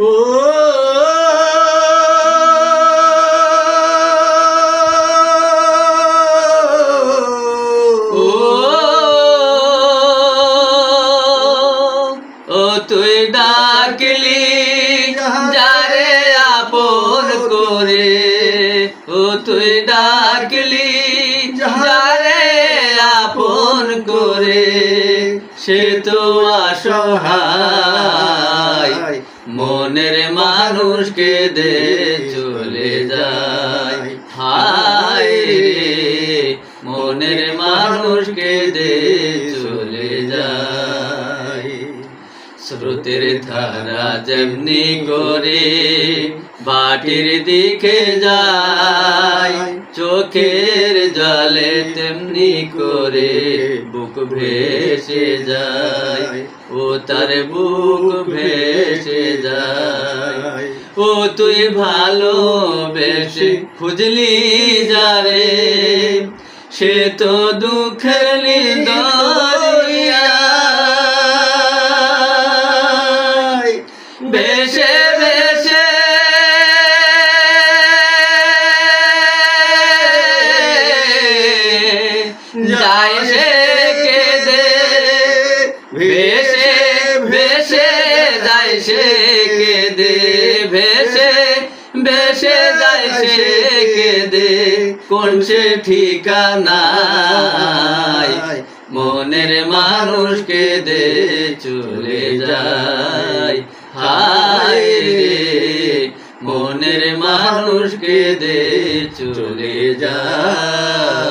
ও তুই ডাকলি যারে আপন করে, ও তুই ডাকলি যারে আপন করে, সে তো অসহায় মনের মানুষকে দে চলে যায়। হায় রে মনের মানুষকে দে চলে যায়। স্রোতের ধারা যেমনি করে বাটির দিকে যায়, চোখের জলে তেমনি করে বুক ভেসে যায়, ও তার বুক ভেসে যায়। ও তুই ভালোবেসে খুঁজলি যারে, সে তো দুঃখের দরিয়া ভেসে ভেসে যায় সে কেঁদে, ভেসে ভেসে যায় সে কেঁদে, ভেসে ভেসে যায় সে কেঁদে। কোন সে ঠিকানায় মনের মানুষকে দে চলে যায়। হায় রে মনের মানুষকে দে চলে যায়।